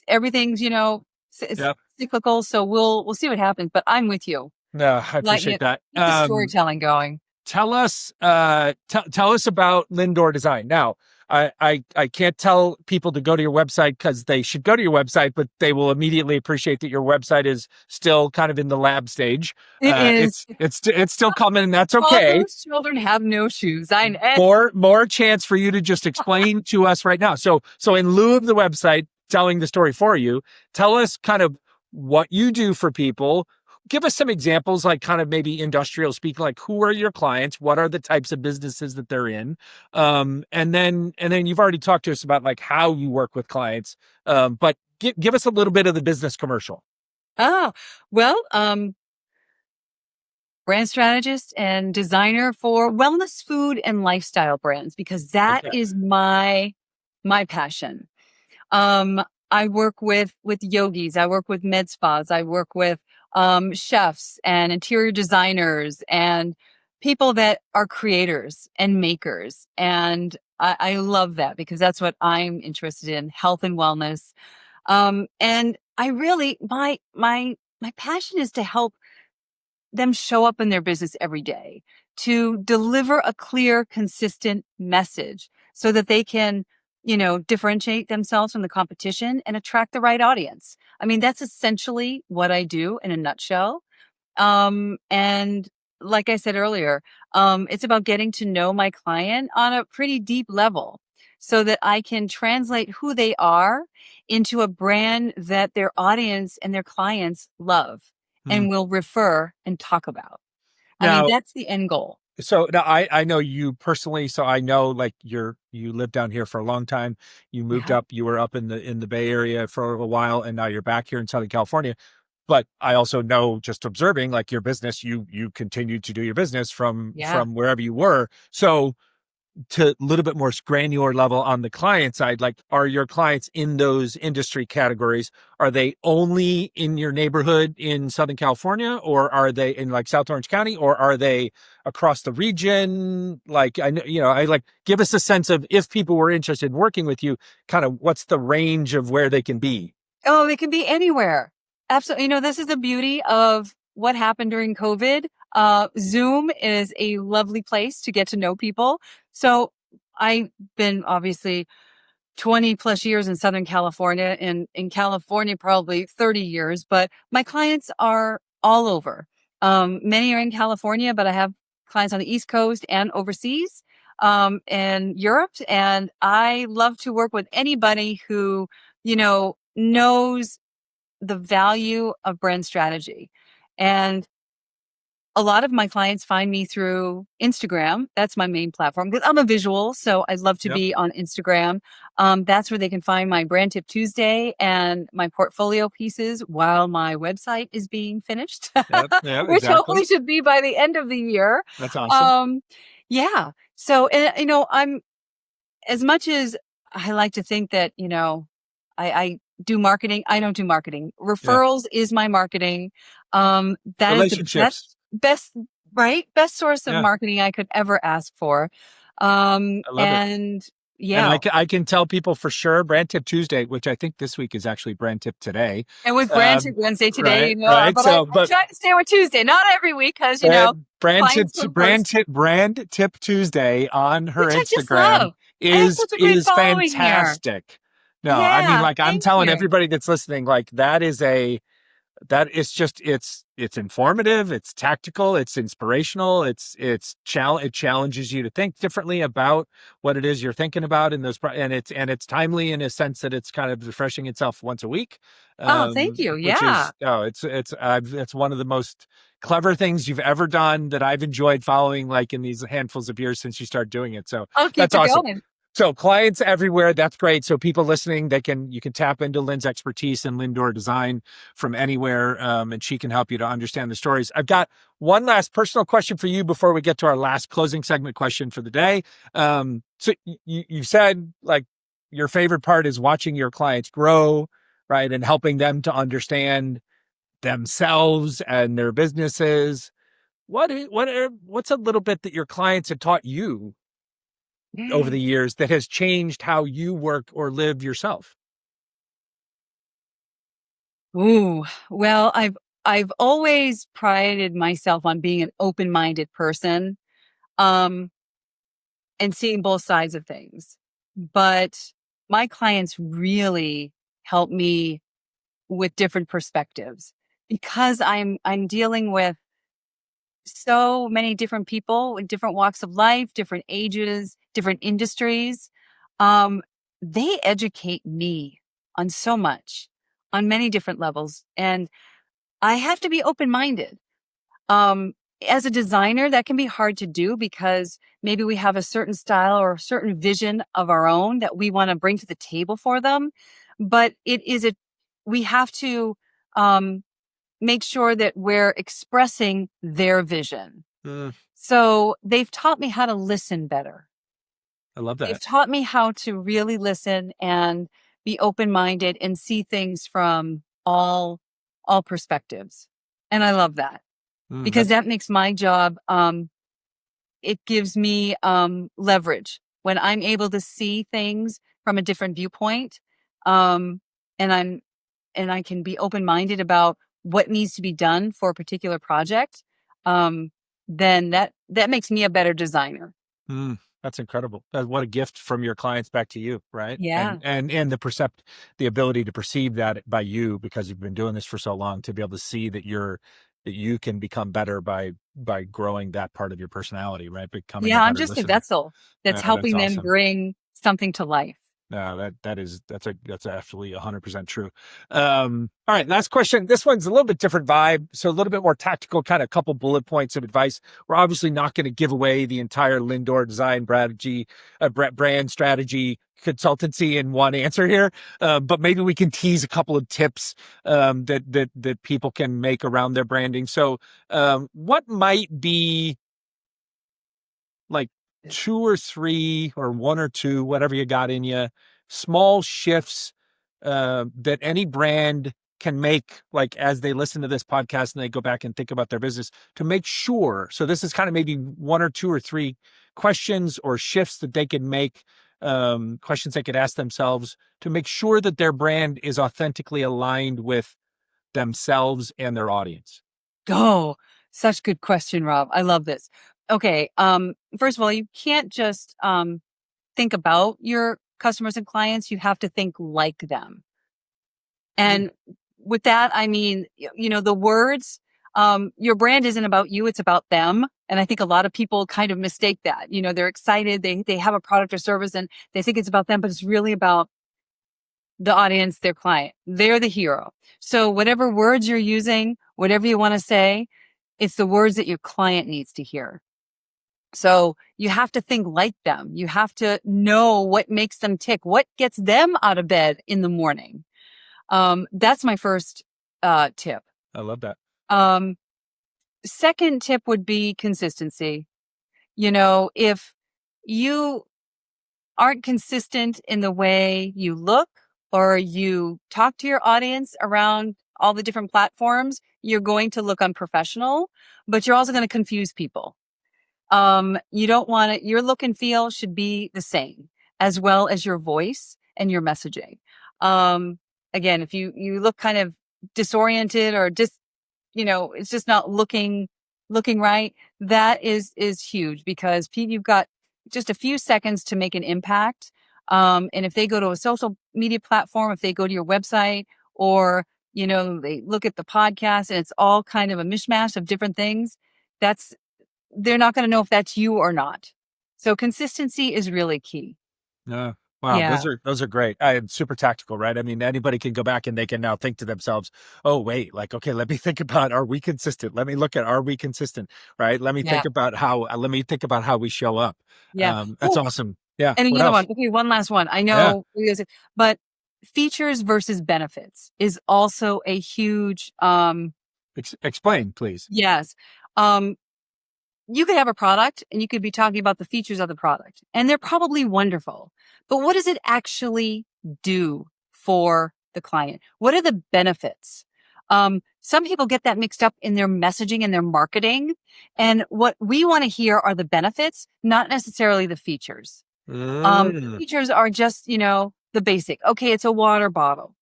everything's, it's yeah. cyclical. So we'll see what happens, but I'm with you. No, I Like, appreciate that. keep the storytelling going. Tell us about Lynne Door Design. Now, I can't tell people to go to your website because they should go to your website, but they will immediately appreciate that your website is still kind of in the lab stage. It is. It's still coming, and that's okay. Fathers, children have no shoes. More chance for you to just explain to us right now. So in lieu of the website telling the story for you, tell us kind of what you do for people. Give us some examples, like kind of maybe industrial speak, like who are your clients? What are the types of businesses that they're in? And then you've already talked to us about like how you work with clients. But give us a little bit of the business commercial. Oh, well, brand strategist and designer for wellness, food, and lifestyle brands, because that Okay. is my passion. I work with yogis, I work with med spas, I work with chefs and interior designers and people that are creators and makers. And I love that because that's what I'm interested in, health and wellness. And I really, my passion is to help them show up in their business every day, to deliver a clear, consistent message so that they can, differentiate themselves from the competition and attract the right audience. I mean, that's essentially what I do in a nutshell. And like I said earlier, it's about getting to know my client on a pretty deep level so that I can translate who they are into a brand that their audience and their clients love Hmm. and will refer and talk about. I mean, Now, that's the end goal. so now I know you personally, so I know like you lived down here for a long time. You moved Yeah. up, you were up in the Bay Area for a while, and now you're back here in Southern California. But I also know, just observing like your business, you continued to do your business Yeah. from wherever you were. So to a little bit more granular level on the client side, like, are your clients in those industry categories? Are they only in your neighborhood in Southern California, or are they in like South Orange County, or are they across the region? Like, I know, I like, give us a sense of, if people were interested in working with you, kind of what's the range of where they can be? Oh, they can be anywhere. Absolutely. This is the beauty of what happened during COVID. Zoom is a lovely place to get to know people. So I've been obviously 20 plus years in Southern California, and in California, probably 30 years, but my clients are all over. Many are in California, but I have clients on the East Coast and overseas, and Europe. And I love to work with anybody who, knows the value of brand strategy. And a lot of my clients find me through Instagram. That's my main platform because I'm a visual. So I love to Yep. be on Instagram. That's where they can find my Brand Tip Tuesday and my portfolio pieces while my website is being finished, Yep. Yeah, which hopefully exactly. should be by the end of the year. That's awesome. Um, yeah. So, and, I'm, as much as I like to think that, I do marketing, I don't do marketing. Yeah. Referrals is my marketing. That is the Relationships. best, right? Best source of Yeah. marketing I could ever ask for. I love it. And And yeah, I can tell people for sure, Brand Tip Tuesday, which I think this week is actually Brand Tip today. and with Brand Tip Wednesday today, Right, right. but I So, but try to stay with Tuesday, not every week because, clients come first, Brand Tip Tuesday on her which I just Instagram love. I have such a great is following here. fantastic. No, I mean, Yeah, like, I'm thank telling you. everybody that's listening, like, that is just, it's informative, it's tactical, it's inspirational, it challenges you to think differently about what it is you're thinking about in those and it's timely in a sense that it's kind of refreshing itself once a week. Oh, thank you. Which Yeah. is, oh, it's one of the most clever things you've ever done that I've enjoyed following, like, in these handfuls of years since you started doing it. So I'll keep that's it awesome. going. So clients everywhere, that's great. So people listening, you can tap into Lynn's expertise in Lynne Door design from anywhere, and she can help you to understand the stories. I've got one last personal question for you before we get to our last closing segment question for the day. So you said, like, your favorite part is watching your clients grow, right, and helping them to understand themselves and their businesses. What's a little bit that your clients have taught you over the years that has changed how you work or live yourself? Ooh, well, I've always prided myself on being an open-minded person, um, and seeing both sides of things. But my clients really help me with different perspectives because I'm dealing with so many different people in different walks of life, different ages, different industries. Um, they educate me on so much, on many different levels. And I have to be open minded. Um, as a designer, that can be hard to do because maybe we have a certain style or a certain vision of our own that we want to bring to the table for them. But we have to, um, make sure that we're expressing their vision. Mm, So they've taught me how to listen better. I love They've that. taught me how to really listen and be open-minded and see things from all perspectives. And I love that because That's that makes my job, it gives me leverage when I'm able to see things from a different viewpoint. Um, and I can be open-minded about what needs to be done for a particular project. Then that makes me a better designer. mm, that's incredible. What a gift from your clients back to you, right? Yeah. And the ability to perceive that by you because you've been doing this for so long to be able to see that you can become better by growing that part of your personality, right? Becoming a Yeah, I'm better just a listener. vessel that's That's helping them awesome. bring something to life. No, that's absolutely 100% true. All right, last question. This one's a little bit different vibe, so a little bit more tactical, kind of couple bullet points of advice. We're obviously not going to give away the entire Lynne Door design strategy, brand strategy consultancy in one answer here, but maybe we can tease a couple of tips that people can make around their branding. So, what might be like two or three or one or two, whatever you got in you, small shifts that any brand can make, like as they listen to this podcast and they go back and think about their business to make sure. So this is kind of maybe one or two or three questions or shifts that they can make, questions they could ask themselves to make sure that their brand is authentically aligned with themselves and their audience. Oh, such good question, Rob. I love this. Okay. First of all, you can't just think about your customers and clients. You have to think like them. Mm. And with that, I mean, the words, your brand isn't about you, it's about them. And I think a lot of people kind of mistake that. They're excited, they have a product or service and they think it's about them, but it's really about the audience, their client. They're the hero. So whatever words you're using, whatever you want to say, it's the words that your client needs to hear. So you have to think like them. You have to know what makes them tick, what gets them out of bed in the morning. That's my first tip. I love that. Second tip would be consistency. If you aren't consistent in the way you look or you talk to your audience around all the different platforms, you're going to look unprofessional, but you're also going to confuse people. You don't want it. Your look and feel should be the same as well as your voice and your messaging. Again, if you look kind of disoriented or just, it's just not looking right, that is huge because you've got just a few seconds to make an impact. And if they go to a social media platform, if they go to your website or, they look at the podcast and it's all kind of a mishmash of different things, they're not going to know if that's you or not. So consistency is really key. Yeah. Wow, Yeah. those are great. Super tactical, right? I mean, anybody can go back and they can now think to themselves, "Oh, wait, like, okay, let me think about are we consistent? Let me look at are we consistent, right? Let me Yeah. think about how we show up." Yeah. That's awesome. Yeah. And What another one. else? Okay, one last one. I Yeah. know, but features versus benefits is also a huge, Explain, please. yes. Um, you could have a product and you could be talking about the features of the product and they're probably wonderful, but what does it actually do for the client? What are the benefits? Some people get that mixed up in their messaging and their marketing. And what we want to hear are the benefits, not necessarily the features. Mm. Features are just, the basic. Okay. It's a water bottle.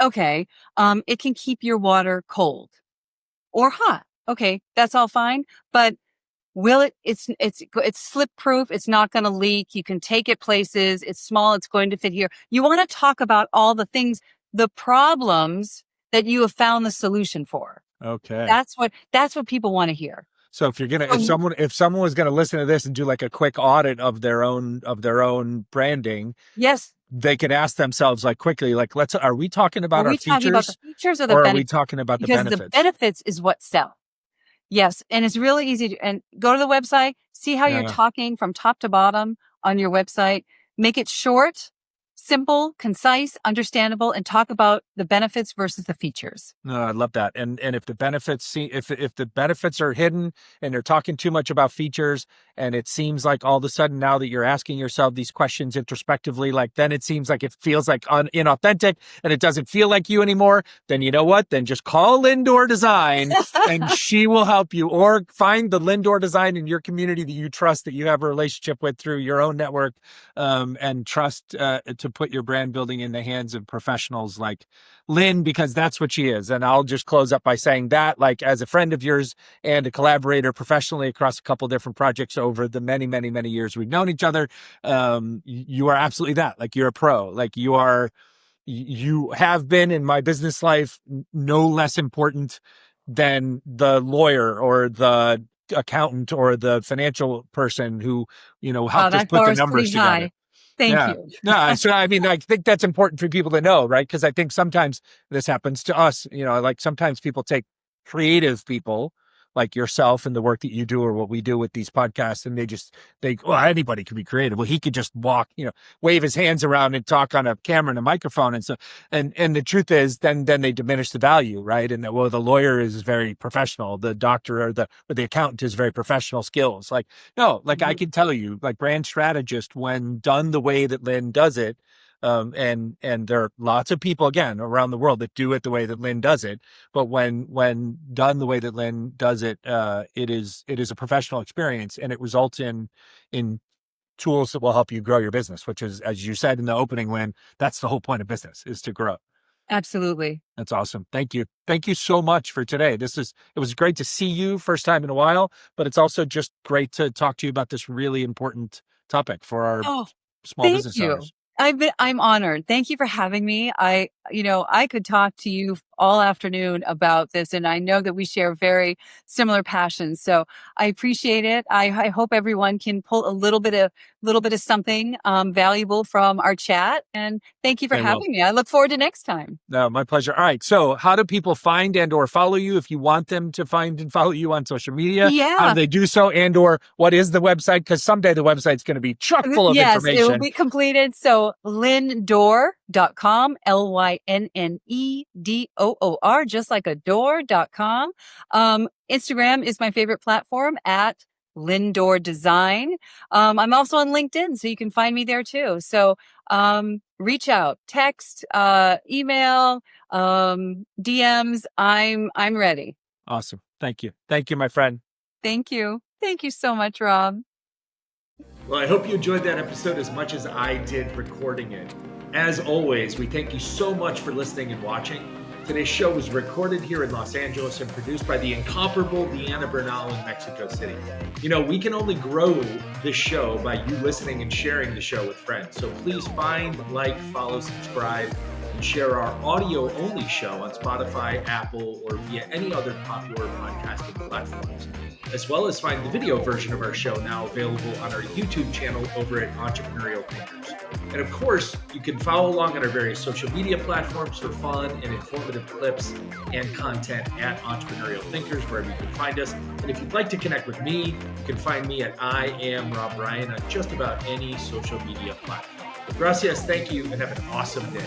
Okay. It can keep your water cold or hot. Okay. That's all fine. But will it's slip proof. It's not going to leak. You can take it places. It's small. It's going to fit here. You want to talk about all the things, the problems that you have found the solution for. Okay. That's what people want to hear. So if someone was gonna listen to this and do like a quick audit of their own branding, Yes. they could ask themselves like quickly, like, are we talking Are about our we talking about the features features or the or are we benefits? talking about the Because the benefits? benefits is what sell. Yes. And it's really easy and go to the website, see how you're Yeah. talking from top to bottom on your website, make it short, simple, concise, understandable, and talk about the benefits versus the features. No, I love that. And if the benefits if the benefits are hidden and they're talking too much about features, and it seems like all of a sudden now that you're asking yourself these questions introspectively, like then it seems like it feels like inauthentic and it doesn't feel like you anymore, then you know what? Then just call Lynne Door Design and she will help you, or find the Lynne Door Design in your community that you trust, that you have a relationship with through your own network, and trust to put your brand building in the hands of professionals like Lynn, because that's what she is. And I'll just close up by saying that, like, as a friend of yours and a collaborator professionally across a couple different projects over the many, many, many years we've known each other, you are absolutely that. Like, you're a pro. Like, you have been in my business life no less important than the lawyer or the accountant or the financial person who, helped us That put bar the is numbers pretty together. high. Thank Yeah. you. No, so I mean, I think that's important for people to know, right? Because I think sometimes this happens to us, like sometimes people take creative people like yourself and the work that you do or what we do with these podcasts, and well, anybody could be creative. Well, he could just walk, wave his hands around and talk on a camera and a microphone. And so, and the truth is then they diminish the value, right? And well, the lawyer is very professional. The doctor or the accountant is very professional skills. Like, no, like I can tell you, like brand strategist, when done the way that Lynn does it, and there are lots of people again around the world that do it the way that Lynn does it, but when done the way that Lynn does it, it is a professional experience, and it results in tools that will help you grow your business, which is, as you said in the opening, Lynn, that's the whole point of business, is to grow. Absolutely. That's awesome. Thank you so much for today. It was great to see you, first time in a while, but it's also just great to talk to you about this really important topic for our small Thank business you. owners. I'm honored. Thank you for having me. I could talk to you all afternoon about this, and I know that we share very similar passions. So I appreciate it. I hope everyone can pull a little bit of something valuable from our chat. And thank you for having me. I look forward to next time. No, my pleasure. All right. So how do people find and/or follow you if you want them to find and follow you on social media? Yeah. How do they do so? And/or what is the website? Because someday the website's going to be chock full of information. Yes, it will be completed. So LynneDoor.com, LYNNEDOOR, just like a door.com. Instagram is my favorite platform at Lynne Door Design. I'm also on LinkedIn, so you can find me there too. So reach out, text, email, DMs. I'm ready. Awesome. Thank you. Thank you, my friend. Thank you. Thank you so much, Rob. Well, I hope you enjoyed that episode as much as I did recording it. As always, we thank you so much for listening and watching. Today's show was recorded here in Los Angeles and produced by the incomparable Deanna Bernal in Mexico City. We can only grow this show by you listening and sharing the show with friends. So please find, like, follow, subscribe, and share our audio-only show on Spotify, Apple, or via any other popular podcasting platforms, as well as find the video version of our show now available on our YouTube channel over at Entrepreneurial Thinkers. And of course, you can follow along on our various social media platforms for fun and informative clips and content at Entrepreneurial Thinkers, wherever you can find us. And if you'd like to connect with me, you can find me at I Am Rob Ryan on just about any social media platform. Gracias, thank you, and have an awesome day.